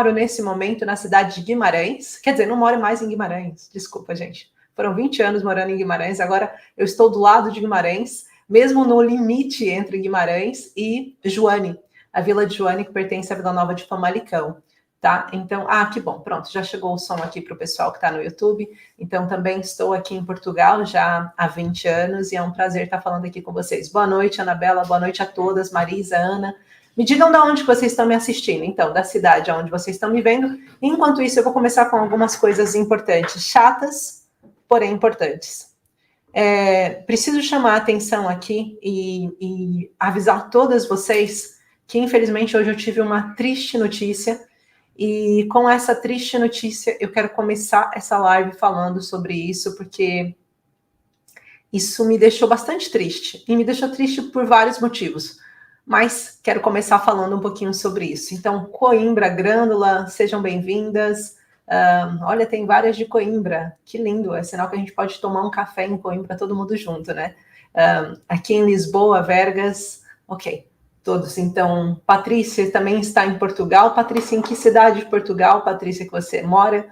moro nesse momento na cidade de Guimarães, quer dizer, não moro mais em Guimarães, desculpa, gente. Foram 20 anos morando em Guimarães, agora eu estou do lado de Guimarães, mesmo no limite entre Guimarães e Joane, a Vila de Joane, que pertence à Vila Nova de Famalicão, tá? Então, que bom, pronto, já chegou o som aqui para o pessoal que está no YouTube. Então, também estou aqui em Portugal já há 20 anos e é um prazer estar falando aqui com vocês. Boa noite, Anabela, boa noite a todas, Marisa, Ana. Me digam de onde vocês estão me assistindo, então, da cidade onde vocês estão me vendo. Enquanto isso, eu vou começar com algumas coisas importantes, chatas, porém importantes. Preciso chamar a atenção aqui e avisar todas vocês que, infelizmente, hoje eu tive uma triste notícia. E com essa triste notícia, eu quero começar essa live falando sobre isso, porque isso me deixou bastante triste. E me deixou triste por vários motivos. Mas quero começar falando um pouquinho sobre isso. Então, Coimbra, Grândola, sejam bem-vindas. Olha, tem várias de Coimbra. Que lindo. É sinal que a gente pode tomar um café em Coimbra, todo mundo junto, né? Aqui em Lisboa, Vergas. Ok. Todos. Então, Patrícia também está em Portugal. Patrícia, em que cidade de Portugal, Patrícia, que você mora?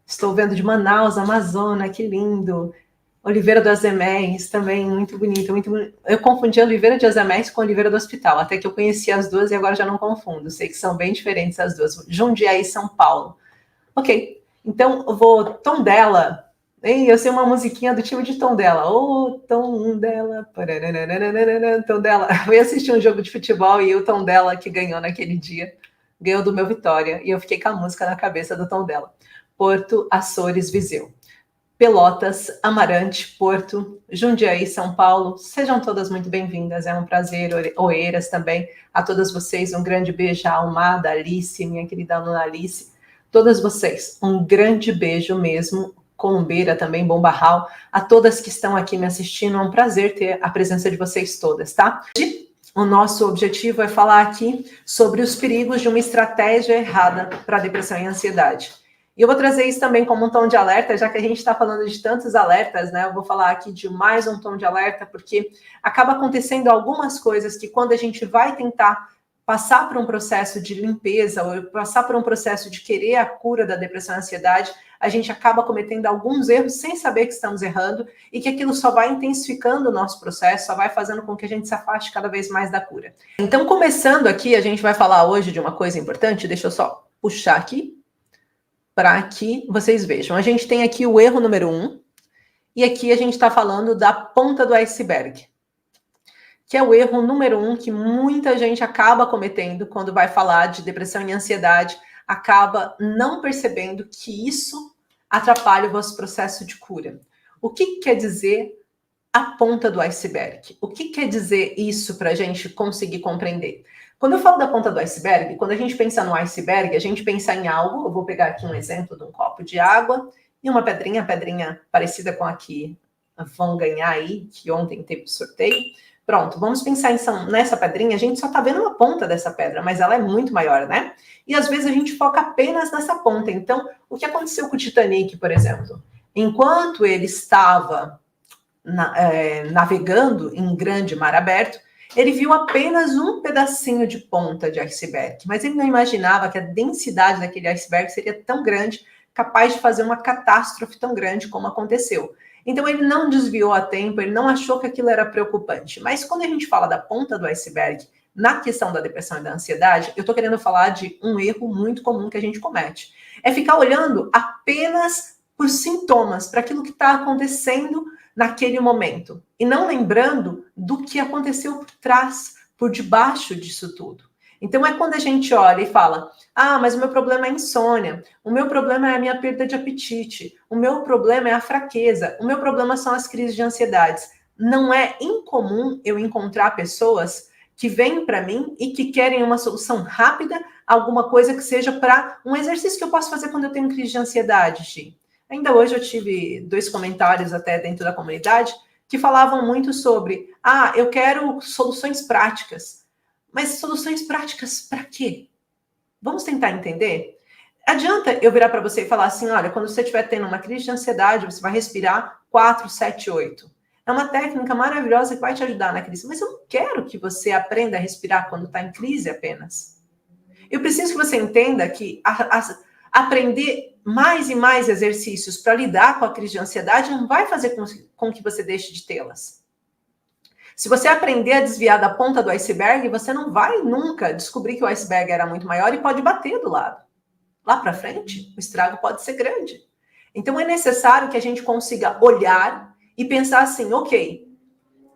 Estou vendo de Manaus, Amazonas, que lindo. Oliveira dos Azeméis, também, muito bonito, muito bonito. Eu confundi a Oliveira de Azeméis com a Oliveira do Hospital, até que eu conheci as duas e agora já não confundo. Sei que são bem diferentes as duas. Jundiaí, São Paulo. Ok, então eu vou... Tondela. Eu sei uma musiquinha do time de Tondela. Ô, Tondela. Tondela. Eu ia assistir um jogo de futebol e o Tondela, que ganhou naquele dia, ganhou do meu Vitória. E eu fiquei com a música na cabeça do Tondela. Porto, Açores, Viseu. Pelotas, Amarante, Porto, Jundiaí, São Paulo, sejam todas muito bem-vindas, é um prazer, Oeiras também, a todas vocês, um grande beijo, a Almada, Alice, minha querida aluna Alice, todas vocês, um grande beijo mesmo, Colombeira também, Bombarral, a todas que estão aqui me assistindo, é um prazer ter a presença de vocês todas, tá? O nosso objetivo é falar aqui sobre os perigos de uma estratégia errada para depressão e ansiedade. E eu vou trazer isso também como um tom de alerta, já que a gente está falando de tantos alertas, né? Eu vou falar aqui de mais um tom de alerta, porque acaba acontecendo algumas coisas que quando a gente vai tentar passar por um processo de limpeza ou passar por um processo de querer a cura da depressão e ansiedade, a gente acaba cometendo alguns erros sem saber que estamos errando e que aquilo só vai intensificando o nosso processo, só vai fazendo com que a gente se afaste cada vez mais da cura. Então, começando aqui, a gente vai falar hoje de uma coisa importante, deixa eu só puxar aqui, para que vocês vejam. A gente tem aqui o erro número 1, e aqui a gente está falando da ponta do iceberg, que é o erro número 1 que muita gente acaba cometendo quando vai falar de depressão e ansiedade, acaba não percebendo que isso atrapalha o vosso processo de cura. O que quer dizer a ponta do iceberg? O que quer dizer isso para a gente conseguir compreender? Quando eu falo da ponta do iceberg, quando a gente pensa no iceberg, a gente pensa em algo, eu vou pegar aqui um exemplo de um copo de água e uma pedrinha parecida com a que vão ganhar aí, que ontem teve sorteio. Pronto, vamos pensar nessa pedrinha, a gente só tá vendo uma ponta dessa pedra, mas ela é muito maior, né? E às vezes a gente foca apenas nessa ponta. Então, o que aconteceu com o Titanic, por exemplo? Enquanto ele estava navegando em grande mar aberto, ele viu apenas um pedacinho de ponta de iceberg, mas ele não imaginava que a densidade daquele iceberg seria tão grande, capaz de fazer uma catástrofe tão grande como aconteceu. Então ele não desviou a tempo, ele não achou que aquilo era preocupante. Mas quando a gente fala da ponta do iceberg, na questão da depressão e da ansiedade, eu estou querendo falar de um erro muito comum que a gente comete. É ficar olhando apenas por sintomas, para aquilo que está acontecendo naquele momento, e não lembrando do que aconteceu por trás, por debaixo disso tudo. Então é quando a gente olha e fala, mas o meu problema é a insônia, o meu problema é a minha perda de apetite, o meu problema é a fraqueza, o meu problema são as crises de ansiedade. Não é incomum eu encontrar pessoas que vêm para mim e que querem uma solução rápida, alguma coisa que seja para um exercício que eu posso fazer quando eu tenho crise de ansiedade, Gi. Ainda hoje eu tive 2 comentários até dentro da comunidade que falavam muito sobre, eu quero soluções práticas. Mas soluções práticas para quê? Vamos tentar entender? Adianta eu virar para você e falar assim, olha, quando você estiver tendo uma crise de ansiedade, você vai respirar 4, 7, 8. É uma técnica maravilhosa que vai te ajudar na crise. Mas eu não quero que você aprenda a respirar quando está em crise apenas. Eu preciso que você entenda que aprender mais e mais exercícios para lidar com a crise de ansiedade não vai fazer com que você deixe de tê-las. Se você aprender a desviar da ponta do iceberg, você não vai nunca descobrir que o iceberg era muito maior e pode bater do lado. Lá para frente, o estrago pode ser grande. Então é necessário que a gente consiga olhar e pensar assim, ok,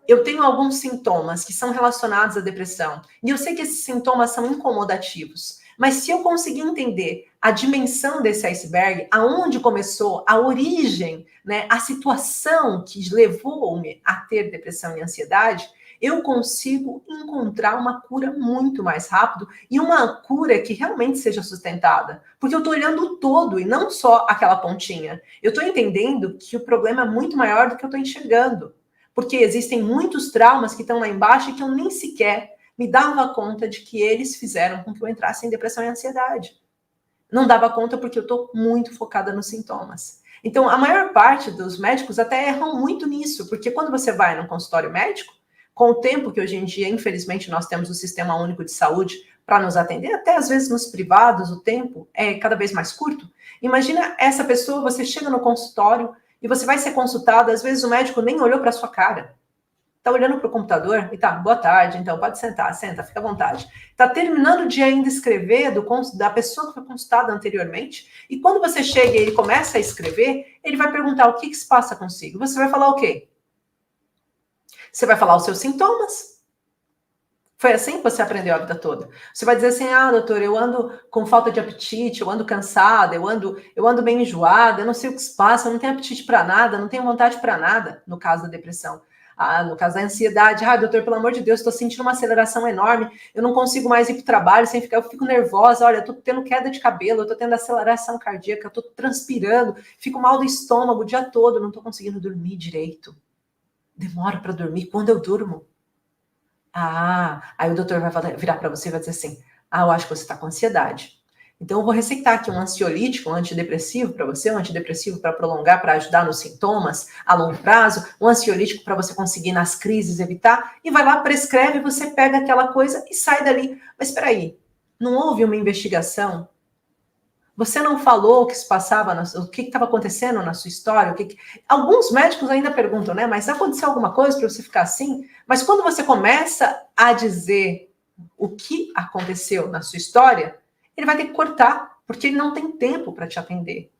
eu tenho alguns sintomas que são relacionados à depressão, e eu sei que esses sintomas são incomodativos, mas se eu conseguir entender a dimensão desse iceberg, aonde começou, a origem, né, a situação que levou-me a ter depressão e ansiedade, eu consigo encontrar uma cura muito mais rápido e uma cura que realmente seja sustentada. Porque eu estou olhando o todo e não só aquela pontinha. Eu estou entendendo que o problema é muito maior do que eu estou enxergando. Porque existem muitos traumas que estão lá embaixo e que eu nem sequer me dava conta de que eles fizeram com que eu entrasse em depressão e ansiedade. Não dava conta porque eu estou muito focada nos sintomas. Então, a maior parte dos médicos até erram muito nisso, porque quando você vai no consultório médico, com o tempo que hoje em dia, infelizmente, nós temos o Sistema Único de Saúde para nos atender, até às vezes nos privados o tempo é cada vez mais curto. Imagina essa pessoa, você chega no consultório e você vai ser consultado, às vezes o médico nem olhou para a sua cara. Está olhando para o computador e tá, boa tarde, então pode sentar, senta, fica à vontade. Está terminando de ainda escrever da pessoa que foi consultada anteriormente, e quando você chega e ele começa a escrever, ele vai perguntar o que se passa consigo. Você vai falar o quê? Você vai falar os seus sintomas. Foi assim que você aprendeu a vida toda. Você vai dizer assim, doutor, eu ando com falta de apetite, eu ando cansada, eu ando bem enjoada, eu não sei o que se passa, eu não tenho apetite para nada, não tenho vontade para nada, no caso da depressão. No caso da ansiedade, doutor, pelo amor de Deus, estou sentindo uma aceleração enorme, eu não consigo mais ir para o trabalho sem ficar, eu fico nervosa, olha, eu estou tendo queda de cabelo, eu estou tendo aceleração cardíaca, eu estou transpirando, fico mal do estômago o dia todo, não estou conseguindo dormir direito. Demora para dormir, quando eu durmo? Aí o doutor vai virar para você e vai dizer assim, eu acho que você está com ansiedade. Então, eu vou receitar aqui um ansiolítico, um antidepressivo para você, um antidepressivo para prolongar, para ajudar nos sintomas a longo prazo, um ansiolítico para você conseguir nas crises evitar, e vai lá, prescreve, você pega aquela coisa e sai dali. Mas espera aí, não houve uma investigação? Você não falou o que se passava, o que estava acontecendo na sua história? Alguns médicos ainda perguntam, né? Mas aconteceu alguma coisa para você ficar assim? Mas quando você começa a dizer o que aconteceu na sua história, ele vai ter que cortar, porque ele não tem tempo para te atender.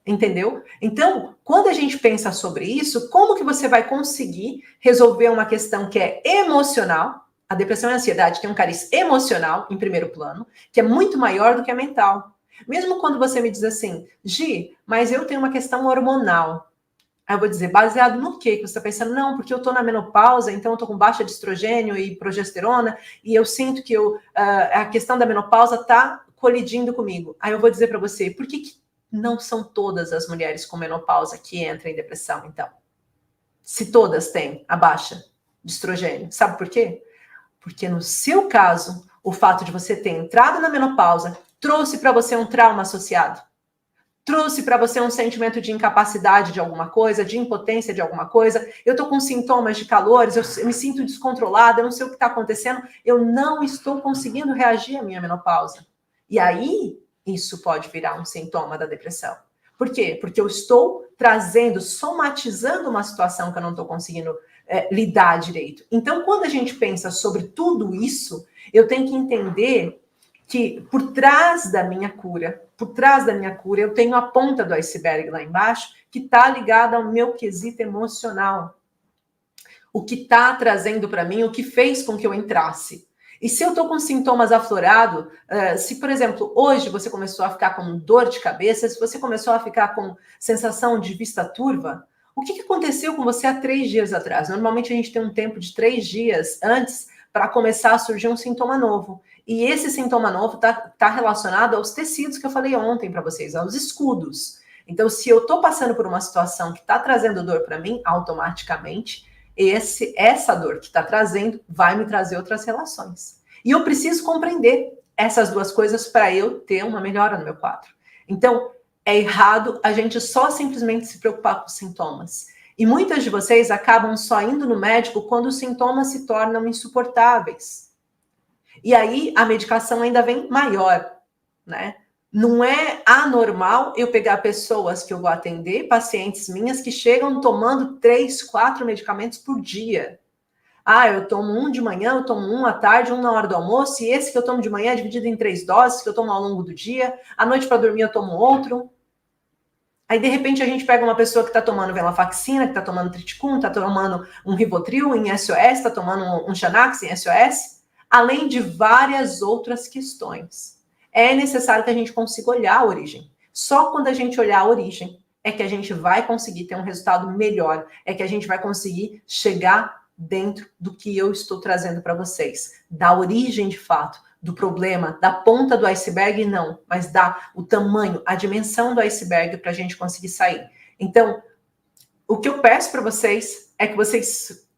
Entendeu? Então, quando a gente pensa sobre isso, como que você vai conseguir resolver uma questão que é emocional? A depressão e a ansiedade tem um cariz emocional, em primeiro plano, que é muito maior do que a mental. Mesmo quando você me diz assim, Gi, mas eu tenho uma questão hormonal. Aí eu vou dizer, baseado no quê? Que você está pensando, não, porque eu estou na menopausa, então eu estou com baixa de estrogênio e progesterona, e eu sinto que a questão da menopausa está colidindo comigo. Aí eu vou dizer para você, por que não são todas as mulheres com menopausa que entram em depressão, então? Se todas têm a baixa de estrogênio. Sabe por quê? Porque no seu caso, o fato de você ter entrado na menopausa trouxe para você um trauma associado. Trouxe para você um sentimento de incapacidade de alguma coisa, de impotência de alguma coisa. Eu estou com sintomas de calores, eu me sinto descontrolada, eu não sei o que está acontecendo, eu não estou conseguindo reagir à minha menopausa. E aí, isso pode virar um sintoma da depressão. Por quê? Porque eu estou trazendo, somatizando uma situação que eu não estou conseguindo lidar direito. Então, quando a gente pensa sobre tudo isso, eu tenho que entender que por trás da minha cura, eu tenho a ponta do iceberg lá embaixo, que está ligada ao meu quesito emocional. O que está trazendo para mim, o que fez com que eu entrasse. E se eu estou com sintomas aflorados, se, por exemplo, hoje você começou a ficar com dor de cabeça, se você começou a ficar com sensação de vista turva, o que aconteceu com você há 3 dias atrás? Normalmente a gente tem um tempo de 3 dias antes para começar a surgir um sintoma novo. E esse sintoma novo está relacionado aos tecidos que eu falei ontem para vocês, aos escudos. Então, se eu estou passando por uma situação que está trazendo dor para mim, automaticamente, essa dor que está trazendo vai me trazer outras relações. E eu preciso compreender essas duas coisas para eu ter uma melhora no meu quadro. Então, é errado a gente só simplesmente se preocupar com os sintomas. E muitas de vocês acabam só indo no médico quando os sintomas se tornam insuportáveis. E aí a medicação ainda vem maior, né? Não é anormal eu pegar pessoas que eu vou atender, pacientes minhas que chegam tomando 3, 4 medicamentos por dia. Ah, eu tomo um de manhã, eu tomo um à tarde, um na hora do almoço, e esse que eu tomo de manhã é dividido em 3 doses que eu tomo ao longo do dia. À noite para dormir eu tomo outro. Aí, de repente, a gente pega uma pessoa que está tomando venlafaxina, que está tomando triticum, está tomando um Rivotril em SOS, está tomando um Xanax em SOS, além de várias outras questões. É necessário que a gente consiga olhar a origem. Só quando a gente olhar a origem é que a gente vai conseguir ter um resultado melhor, é que a gente vai conseguir chegar dentro do que eu estou trazendo para vocês, da origem de fato, do problema, da ponta do iceberg, não, mas dá o tamanho, a dimensão do iceberg para a gente conseguir sair. Então, o que eu peço para vocês é que vocês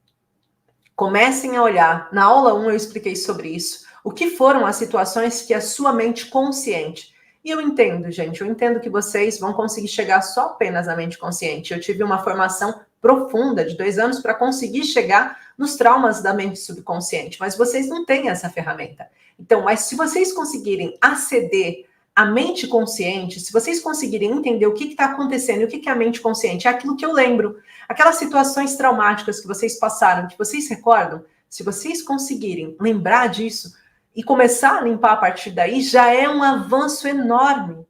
comecem a olhar. Na aula 1 eu expliquei sobre isso. O que foram as situações que a sua mente consciente... E eu entendo, gente, eu entendo que vocês vão conseguir chegar só apenas na mente consciente. Eu tive uma formação profunda de 2 anos para conseguir chegar nos traumas da mente subconsciente, mas vocês não têm essa ferramenta. Então, mas se vocês conseguirem aceder à mente consciente, se vocês conseguirem entender o que está acontecendo, e o que é a mente consciente, é aquilo que eu lembro, aquelas situações traumáticas que vocês passaram, que vocês recordam, se vocês conseguirem lembrar disso e começar a limpar a partir daí, já é um avanço enorme,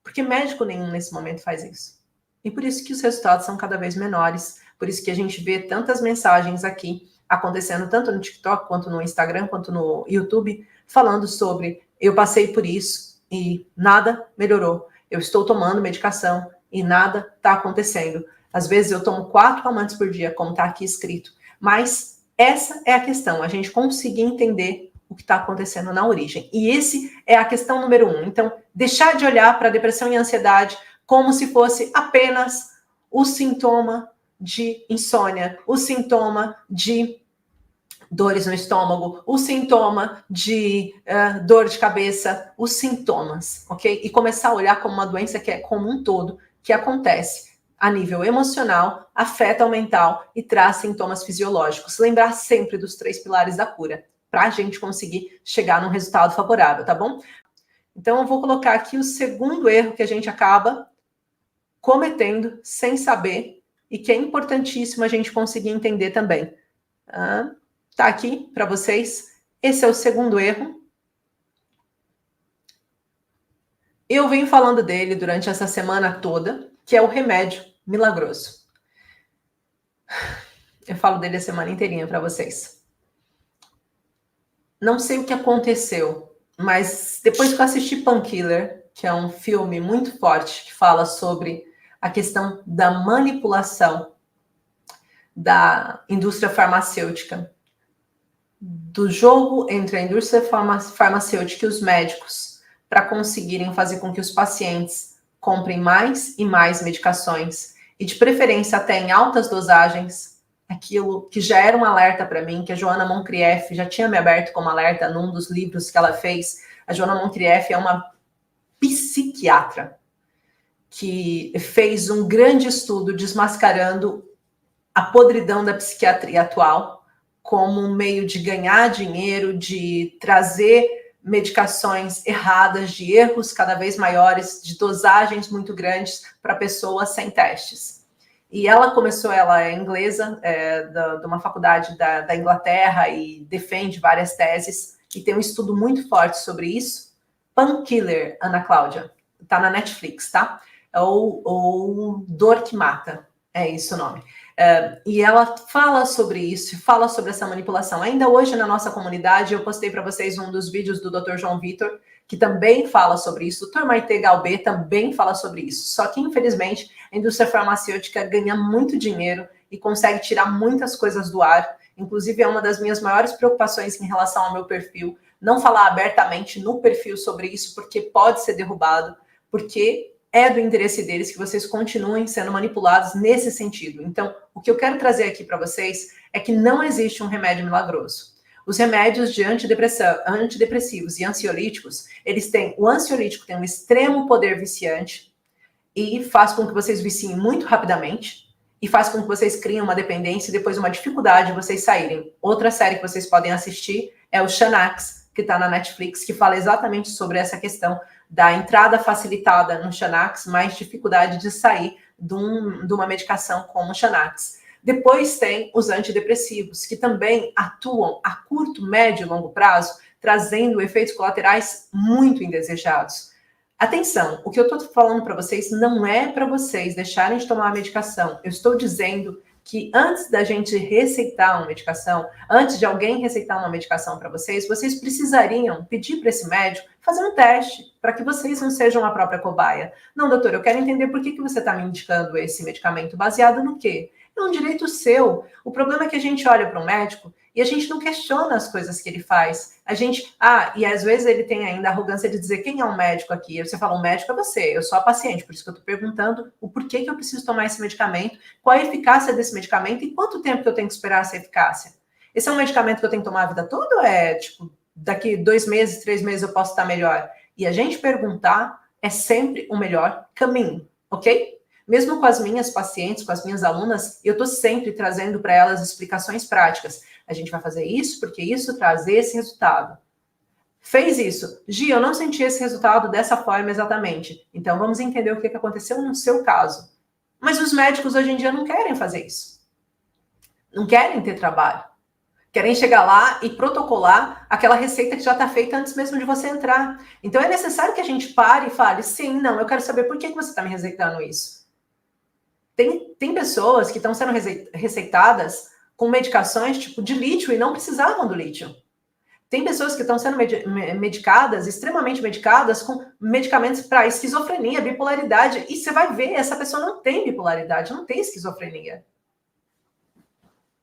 porque médico nenhum nesse momento faz isso. E por isso que os resultados são cada vez menores, por isso que a gente vê tantas mensagens aqui acontecendo, tanto no TikTok, quanto no Instagram, quanto no YouTube, falando sobre, eu passei por isso e nada melhorou. Eu estou tomando medicação e nada está acontecendo. Às vezes eu tomo 4 calmantes por dia, como está aqui escrito. Mas essa é a questão, a gente conseguir entender o que está acontecendo na origem. E esse é a questão número 1. Então, deixar de olhar para a depressão e a ansiedade como se fosse apenas o sintoma de insônia, o sintoma de dores no estômago, o sintoma de dor de cabeça, os sintomas, ok? E começar a olhar como uma doença que é como um todo, que acontece a nível emocional, afeta o mental e traz sintomas fisiológicos. Lembrar sempre dos 3 pilares da cura, para a gente conseguir chegar num resultado favorável, tá bom? Então, eu vou colocar aqui o segundo erro que a gente acaba cometendo sem saber e que é importantíssimo a gente conseguir entender também. Tá aqui para vocês. Esse é o segundo erro. Eu venho falando dele durante essa semana toda, que é o remédio milagroso. Eu falo dele a semana inteirinha para vocês. Não sei o que aconteceu, mas depois que eu assisti Painkiller, que é um filme muito forte que fala sobre a questão da manipulação da indústria farmacêutica, do jogo entre a indústria farmacêutica e os médicos para conseguirem fazer com que os pacientes comprem mais e mais medicações e de preferência até em altas dosagens, aquilo que já era um alerta para mim, que a Joana Moncrieff já tinha me aberto como alerta num dos livros que ela fez. A Joana Moncrieff é uma psiquiatra que fez um grande estudo desmascarando a podridão da psiquiatria atual como um meio de ganhar dinheiro, de trazer medicações erradas, de erros cada vez maiores, de dosagens muito grandes para pessoas sem testes. E ela começou, ela é inglesa, de uma faculdade da Inglaterra e defende várias teses e tem um estudo muito forte sobre isso. Painkiller, Ana Cláudia, tá na Netflix, tá? Ou Dor que Mata, é isso o nome. E ela fala sobre isso, fala sobre essa manipulação. Ainda hoje na nossa comunidade, eu postei para vocês um dos vídeos do Dr. João Vitor, que também fala sobre isso. O Dr. Maite Galbê também fala sobre isso. Só que, infelizmente, a indústria farmacêutica ganha muito dinheiro e consegue tirar muitas coisas do ar. Inclusive, é uma das minhas maiores preocupações em relação ao meu perfil. Não falar abertamente no perfil sobre isso, porque pode ser derrubado, porque é do interesse deles que vocês continuem sendo manipulados nesse sentido. Então, o que eu quero trazer aqui para vocês é que não existe um remédio milagroso. Os remédios de antidepressivos e ansiolíticos, o ansiolítico tem um extremo poder viciante e faz com que vocês viciem muito rapidamente e faz com que vocês criem uma dependência e depois uma dificuldade de vocês saírem. Outra série que vocês podem assistir é o Xanax, que está na Netflix, que fala exatamente sobre essa questão da entrada facilitada no Xanax, mais dificuldade de sair de uma medicação como o Xanax. Depois tem os antidepressivos, que também atuam a curto, médio e longo prazo, trazendo efeitos colaterais muito indesejados. Atenção, o que eu estou falando para vocês não é para vocês deixarem de tomar a medicação. Eu estou dizendo que antes da gente receitar uma medicação, antes de alguém receitar uma medicação para vocês, vocês precisariam pedir para esse médico fazer um teste, para que vocês não sejam a própria cobaia. Não, doutor, eu quero entender por que você está me indicando esse medicamento, baseado no quê? É um direito seu. O problema é que a gente olha para um médico e a gente não questiona as coisas que ele faz. A gente, e às vezes ele tem ainda a arrogância de dizer quem é um médico aqui. Você fala, um médico é você, eu sou a paciente, por isso que eu estou perguntando o porquê que eu preciso tomar esse medicamento, qual a eficácia desse medicamento e quanto tempo que eu tenho que esperar essa eficácia. Esse é um medicamento que eu tenho que tomar a vida toda ou é, tipo, daqui 2 meses, 3 meses eu posso estar melhor? E a gente perguntar é sempre o melhor caminho, ok? Mesmo com as minhas pacientes, com as minhas alunas, eu estou sempre trazendo para elas explicações práticas. A gente vai fazer isso porque isso traz esse resultado. Fez isso. Gi, eu não senti esse resultado dessa forma exatamente. Então, vamos entender o que aconteceu no seu caso. Mas os médicos hoje em dia não querem fazer isso. Não querem ter trabalho. Querem chegar lá e protocolar aquela receita que já está feita antes mesmo de você entrar. Então, é necessário que a gente pare e fale, sim, não, eu quero saber por que você está me receitando isso. Tem pessoas que estão sendo receitadas com medicações tipo de lítio e não precisavam do lítio. Tem pessoas que estão sendo medicadas, extremamente medicadas, com medicamentos para esquizofrenia, bipolaridade. E você vai ver, essa pessoa não tem bipolaridade, não tem esquizofrenia.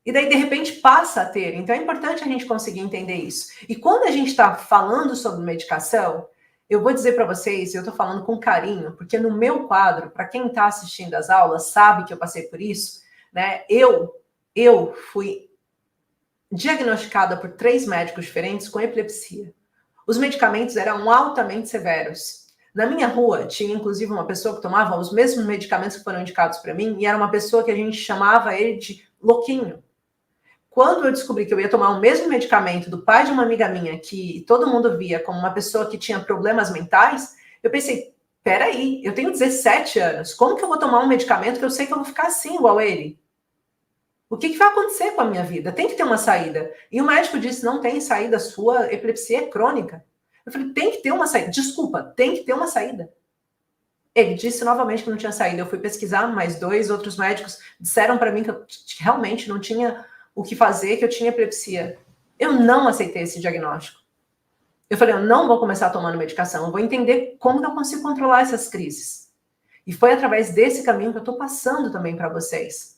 E daí, de repente, passa a ter. Então, é importante a gente conseguir entender isso. E quando a gente está falando sobre medicação, eu vou dizer para vocês, eu estou falando com carinho, porque no meu quadro, para quem está assistindo as aulas, sabe que eu passei por isso, né? Eu fui diagnosticada por 3 médicos diferentes com epilepsia. Os medicamentos eram altamente severos. Na minha rua, tinha inclusive uma pessoa que tomava os mesmos medicamentos que foram indicados para mim, e era uma pessoa que a gente chamava ele de louquinho. Quando eu descobri que eu ia tomar o mesmo medicamento do pai de uma amiga minha, que todo mundo via como uma pessoa que tinha problemas mentais, eu pensei, peraí, eu tenho 17 anos, como que eu vou tomar um medicamento que eu sei que eu vou ficar assim igual ele? O que vai acontecer com a minha vida? Tem que ter uma saída. E o médico disse, não tem saída, sua epilepsia é crônica. Eu falei, tem que ter uma saída. Desculpa, tem que ter uma saída. Ele disse novamente que não tinha saída. Eu fui pesquisar, mais 2 outros médicos disseram para mim que eu realmente não tinha o que fazer, que eu tinha epilepsia. Eu não aceitei esse diagnóstico. Eu falei, eu não vou começar tomando medicação, eu vou entender como eu consigo controlar essas crises. E foi através desse caminho que eu estou passando também para vocês.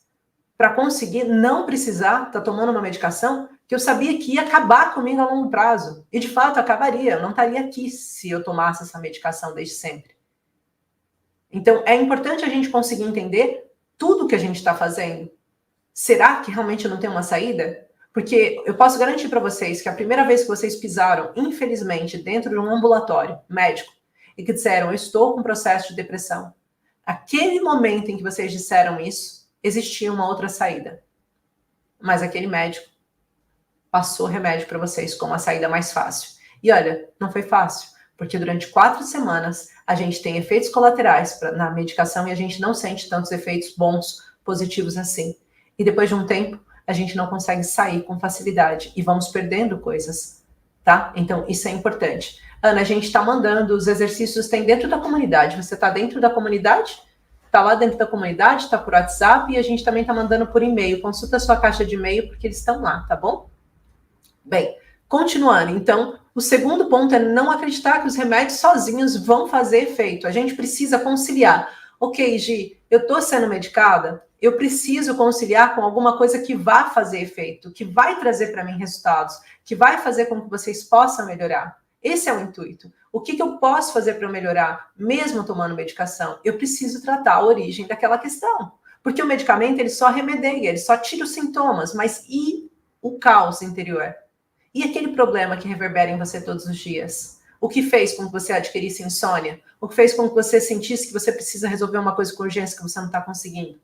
Para conseguir não precisar estar tomando uma medicação que eu sabia que ia acabar comigo a longo prazo. E de fato acabaria, eu não estaria aqui se eu tomasse essa medicação desde sempre. Então é importante a gente conseguir entender tudo que a gente está fazendo. Será que realmente não tem uma saída? Porque eu posso garantir para vocês que a primeira vez que vocês pisaram, infelizmente, dentro de um ambulatório médico e que disseram, eu estou com processo de depressão, aquele momento em que vocês disseram isso, existia uma outra saída. Mas aquele médico passou remédio para vocês como a saída mais fácil. E olha, não foi fácil, porque durante 4 semanas a gente tem efeitos colaterais na medicação e a gente não sente tantos efeitos bons, positivos assim. E depois de um tempo, a gente não consegue sair com facilidade e vamos perdendo coisas, tá? Então, isso é importante. Ana, a gente está mandando os exercícios, tem dentro da comunidade. Você está dentro da comunidade? Está lá dentro da comunidade, está por WhatsApp e a gente também está mandando por e-mail. Consulta a sua caixa de e-mail porque eles estão lá, tá bom? Bem, continuando. Então, o segundo ponto é não acreditar que os remédios sozinhos vão fazer efeito. A gente precisa conciliar. Ok, Gi, eu estou sendo medicada, eu preciso conciliar com alguma coisa que vá fazer efeito, que vai trazer para mim resultados, que vai fazer com que vocês possam melhorar. Esse é o intuito. O que eu posso fazer para melhorar, mesmo tomando medicação? Eu preciso tratar a origem daquela questão. Porque o medicamento, ele só remedeia, ele só tira os sintomas, mas e o caos interior? E aquele problema que reverbera em você todos os dias? O que fez com que você adquirisse insônia? O que fez com que você sentisse que você precisa resolver uma coisa com urgência que você não está conseguindo?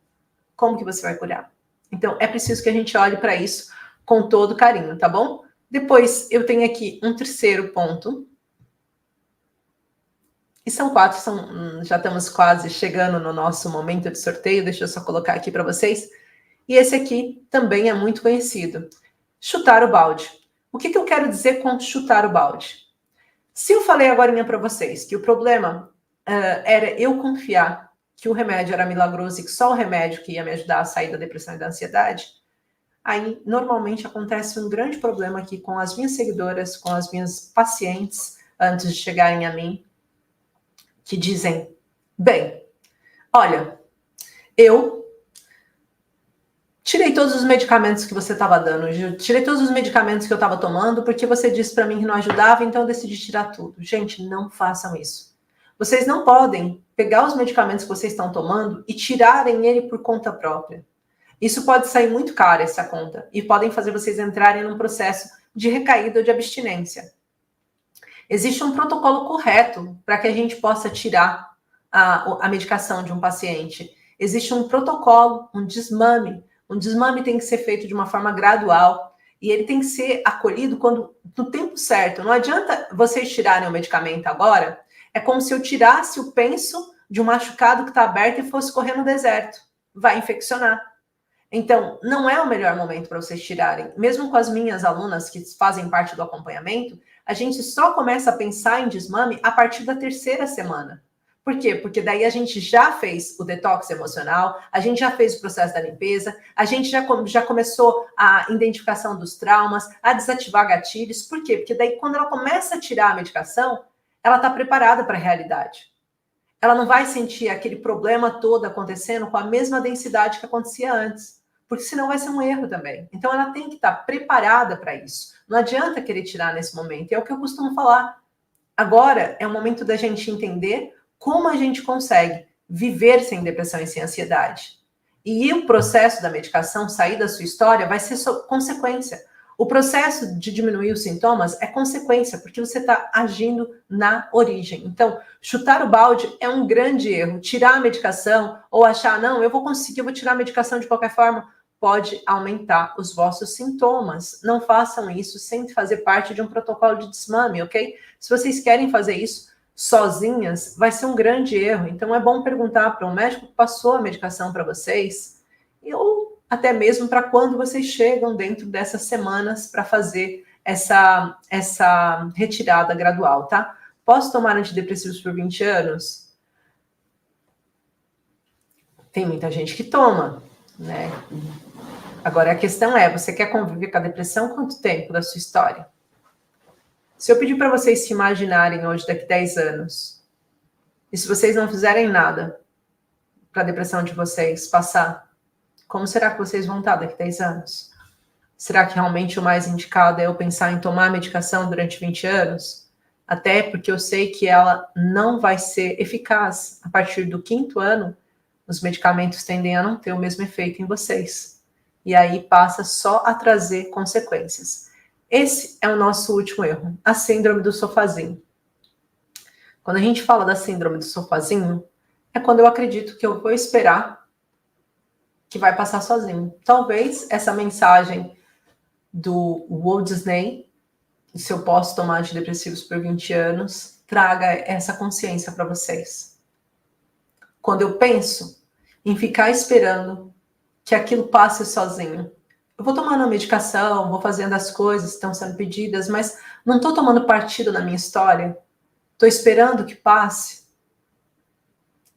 Como que você vai curar? Então, é preciso que a gente olhe para isso com todo carinho, tá bom? Depois, eu tenho aqui um terceiro ponto. E são 4, já estamos quase chegando no nosso momento de sorteio. Deixa eu só colocar aqui para vocês. E esse aqui também é muito conhecido. Chutar o balde. O que eu quero dizer com chutar o balde? Se eu falei agora para vocês que o problema era eu confiar que o remédio era milagroso e que só o remédio que ia me ajudar a sair da depressão e da ansiedade, aí normalmente acontece um grande problema aqui com as minhas seguidoras, com as minhas pacientes, antes de chegarem a mim, que dizem, bem, olha, eu tirei todos os medicamentos que você estava dando, tirei todos os medicamentos que eu estava tomando, porque você disse para mim que não ajudava, então eu decidi tirar tudo. Gente, não façam isso. Vocês não podem pegar os medicamentos que vocês estão tomando e tirarem ele por conta própria. Isso pode sair muito caro, essa conta, e podem fazer vocês entrarem num processo de recaída ou de abstinência. Existe um protocolo correto para que a gente possa tirar a medicação de um paciente. Existe um protocolo, um desmame. Um desmame tem que ser feito de uma forma gradual e ele tem que ser acolhido no tempo certo. Não adianta vocês tirarem o medicamento agora. É como se eu tirasse o penso de um machucado que está aberto e fosse correr no deserto. Vai infeccionar. Então, não é o melhor momento para vocês tirarem. Mesmo com as minhas alunas que fazem parte do acompanhamento, a gente só começa a pensar em desmame a partir da 3ª semana. Por quê? Porque daí a gente já fez o detox emocional, a gente já fez o processo da limpeza, a gente já começou a identificação dos traumas, a desativar gatilhos. Por quê? Porque daí quando ela começa a tirar a medicação, ela está preparada para a realidade. Ela não vai sentir aquele problema todo acontecendo com a mesma densidade que acontecia antes. Porque senão vai ser um erro também. Então ela tem que estar preparada para isso. Não adianta querer tirar nesse momento. É o que eu costumo falar. Agora é o momento da gente entender como a gente consegue viver sem depressão e sem ansiedade. E o processo da medicação, sair da sua história, vai ser consequência. O processo de diminuir os sintomas é consequência, porque você está agindo na origem. Então, chutar o balde é um grande erro. Tirar a medicação ou achar, não, eu vou conseguir, eu vou tirar a medicação de qualquer forma, pode aumentar os vossos sintomas. Não façam isso sem fazer parte de um protocolo de desmame, ok? Se vocês querem fazer isso sozinhas, vai ser um grande erro. Então, é bom perguntar para um médico que passou a medicação para vocês, ou até mesmo para quando vocês chegam dentro dessas semanas para fazer essa retirada gradual, tá? Posso tomar antidepressivos por 20 anos? Tem muita gente que toma, né? Agora, a questão é, você quer conviver com a depressão quanto tempo da sua história? Se eu pedir para vocês se imaginarem hoje, daqui 10 anos, e se vocês não fizerem nada para a depressão de vocês passar, como será que vocês vão estar daqui 10 anos? Será que realmente o mais indicado é eu pensar em tomar medicação durante 20 anos? Até porque eu sei que ela não vai ser eficaz. A partir do 5º ano, os medicamentos tendem a não ter o mesmo efeito em vocês. E aí passa só a trazer consequências. Esse é o nosso último erro, a síndrome do sofazinho. Quando a gente fala da síndrome do sofazinho, é quando eu acredito que eu vou esperar que vai passar sozinho. Talvez essa mensagem do Walt Disney, se eu posso tomar antidepressivos por 20 anos, traga essa consciência para vocês. Quando eu penso em ficar esperando que aquilo passe sozinho, eu vou tomando a medicação, vou fazendo as coisas que estão sendo pedidas, mas não estou tomando partido na minha história. Estou esperando que passe.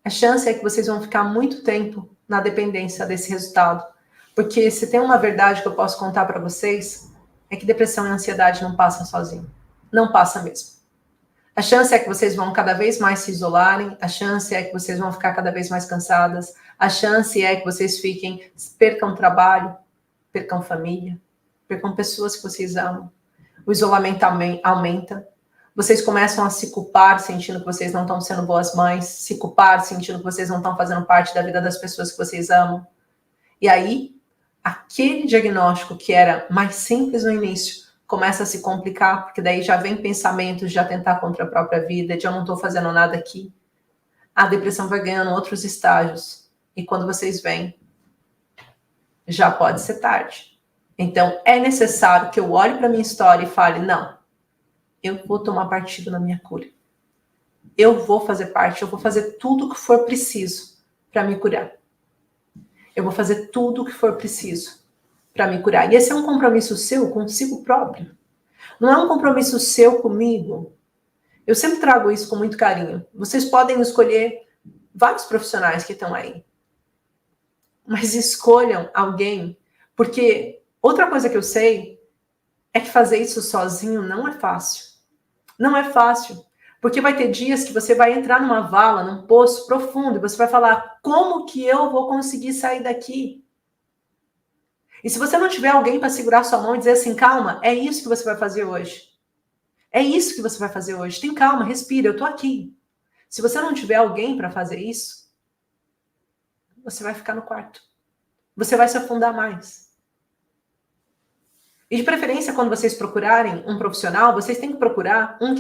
A chance é que vocês vão ficar muito tempo na dependência desse resultado. Porque se tem uma verdade que eu posso contar para vocês, é que depressão e ansiedade não passam sozinho. Não passa mesmo. A chance é que vocês vão cada vez mais se isolarem, a chance é que vocês vão ficar cada vez mais cansadas, a chance é que vocês percam trabalho, percam família, percam pessoas que vocês amam. O isolamento aumenta. Vocês começam a se culpar, sentindo que vocês não estão sendo boas mães, se culpar, sentindo que vocês não estão fazendo parte da vida das pessoas que vocês amam. E aí, aquele diagnóstico que era mais simples no início, começa a se complicar, porque daí já vem pensamentos de atentar contra a própria vida, de eu não estou fazendo nada aqui. A depressão vai ganhando outros estágios. E quando vocês vêm, já pode ser tarde. Então, é necessário que eu olhe para a minha história e fale, não, eu vou tomar partido na minha cura. Eu vou fazer parte, eu vou fazer tudo o que for preciso para me curar. Eu vou fazer tudo o que for preciso para me curar. E esse é um compromisso seu consigo próprio. Não é um compromisso seu comigo. Eu sempre trago isso com muito carinho. Vocês podem escolher vários profissionais que estão aí. Mas escolham alguém, porque outra coisa que eu sei é que fazer isso sozinho não é fácil. Não é fácil. Porque vai ter dias que você vai entrar numa vala, num poço profundo, e você vai falar, como que eu vou conseguir sair daqui? E se você não tiver alguém para segurar sua mão e dizer assim, calma, é isso que você vai fazer hoje. É isso que você vai fazer hoje. Tem calma, respira, eu tô aqui. Se você não tiver alguém para fazer isso, você vai ficar no quarto. Você vai se afundar mais. E de preferência, quando vocês procurarem um profissional, vocês têm que procurar um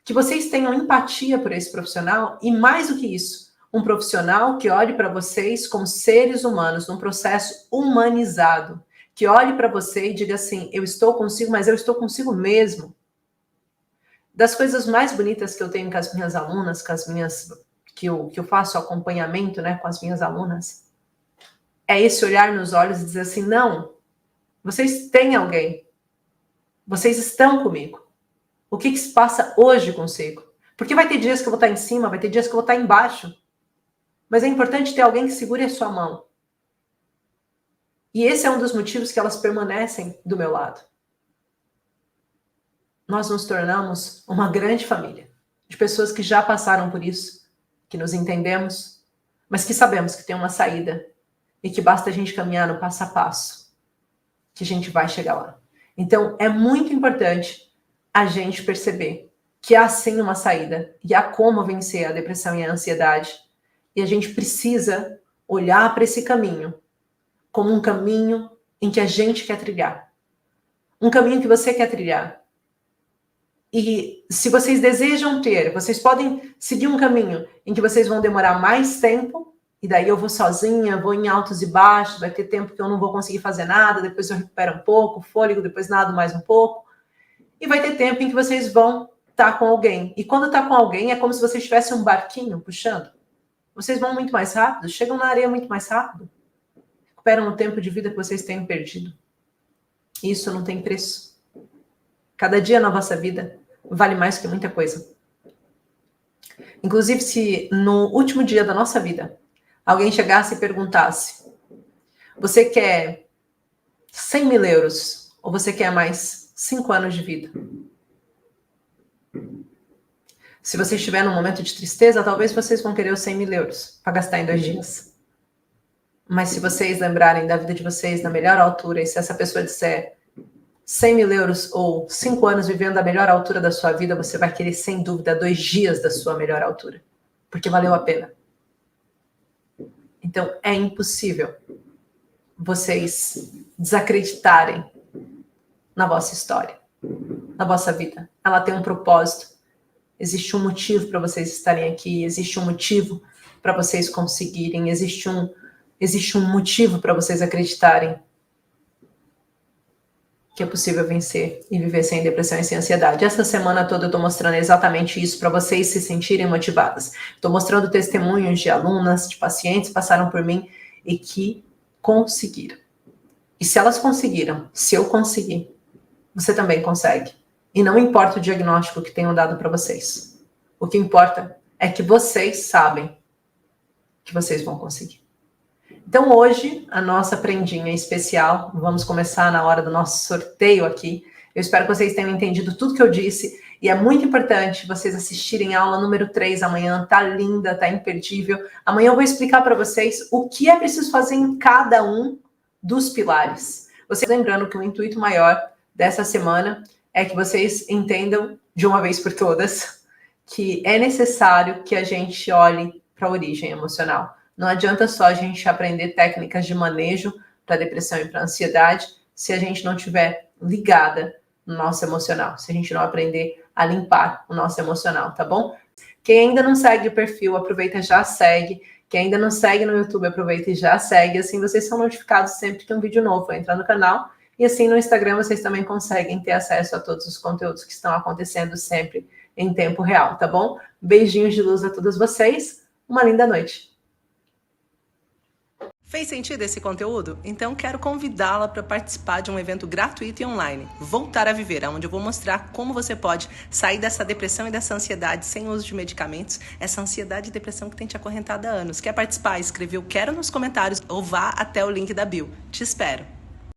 que vocês tenham empatia por esse profissional e mais do que isso, um profissional que olhe para vocês como seres humanos, num processo humanizado, que olhe para você e diga assim, eu estou consigo, mas eu estou consigo mesmo. Das coisas mais bonitas que eu tenho com as minhas alunas, que eu faço acompanhamento, né, com as minhas alunas, é esse olhar nos olhos e dizer assim, não, vocês têm alguém, vocês estão comigo. O que se passa hoje consigo? Porque vai ter dias que eu vou estar em cima, vai ter dias que eu vou estar embaixo. Mas é importante ter alguém que segure a sua mão. E esse é um dos motivos que elas permanecem do meu lado. Nós nos tornamos uma grande família de pessoas que já passaram por isso, que nos entendemos, mas que sabemos que tem uma saída e que basta a gente caminhar no passo a passo, que a gente vai chegar lá. Então, é muito importante a gente perceber que há sim uma saída e há como vencer a depressão e a ansiedade. E a gente precisa olhar para esse caminho como um caminho em que a gente quer trilhar. Um caminho que você quer trilhar. E se vocês desejam vocês podem seguir um caminho em que vocês vão demorar mais tempo, e daí eu vou sozinha, vou em altos e baixos, vai ter tempo que eu não vou conseguir fazer nada, depois eu recupero um pouco, fôlego, depois nado mais um pouco. E vai ter tempo em que vocês vão estar com alguém. E quando está com alguém, é como se vocês tivessem um barquinho puxando. Vocês vão muito mais rápido, chegam na areia muito mais rápido. Recuperam o tempo de vida que vocês têm perdido. Isso não tem preço. Cada dia na vossa vida vale mais que muita coisa. Inclusive, se no último dia da nossa vida, alguém chegasse e perguntasse, você quer 100 mil euros ou você quer mais 5 anos de vida? Se você estiver num momento de tristeza, talvez vocês vão querer os 100 mil euros para gastar em 2 dias. Mas se vocês lembrarem da vida de vocês na melhor altura, e se essa pessoa disser 100 mil euros ou 5 anos vivendo a melhor altura da sua vida, você vai querer, sem dúvida, 2 dias da sua melhor altura. Porque valeu a pena. Então, é impossível vocês desacreditarem na vossa história, na vossa vida. Ela tem um propósito. Existe um motivo para vocês estarem aqui, existe um motivo para vocês conseguirem, existe um motivo para vocês acreditarem que é possível vencer e viver sem depressão e sem ansiedade. Essa semana toda eu estou mostrando exatamente isso para vocês se sentirem motivadas. Estou mostrando testemunhos de alunas, de pacientes que passaram por mim e que conseguiram. E se elas conseguiram, se eu conseguir, você também consegue. E não importa o diagnóstico que tenham dado para vocês. O que importa é que vocês sabem que vocês vão conseguir. Então hoje, a nossa prendinha especial, vamos começar na hora do nosso sorteio aqui. Eu espero que vocês tenham entendido tudo que eu disse e é muito importante vocês assistirem a aula número 3 amanhã, tá linda, tá imperdível. Amanhã eu vou explicar para vocês o que é preciso fazer em cada um dos pilares. Vocês lembrando que o intuito maior dessa semana é que vocês entendam de uma vez por todas que é necessário que a gente olhe para a origem emocional. Não adianta só a gente aprender técnicas de manejo para depressão e para ansiedade se a gente não tiver ligada no nosso emocional, se a gente não aprender a limpar o nosso emocional, tá bom? Quem ainda não segue o perfil, aproveita e já segue. Quem ainda não segue no YouTube, aproveita e já segue. Assim vocês são notificados sempre que um vídeo novo vai entrar no canal E assim no Instagram vocês também conseguem ter acesso a todos os conteúdos que estão acontecendo sempre em tempo real, tá bom? Beijinhos de luz a todos vocês. Uma linda noite. Fez sentido esse conteúdo? Então quero convidá-la para participar de um evento gratuito e online, Voltar a Viver, onde eu vou mostrar como você pode sair dessa depressão e dessa ansiedade sem uso de medicamentos, essa ansiedade e depressão que tem te acorrentado há anos. Quer participar? Escreve "eu quero" nos comentários ou vá até o link da bio. Te espero!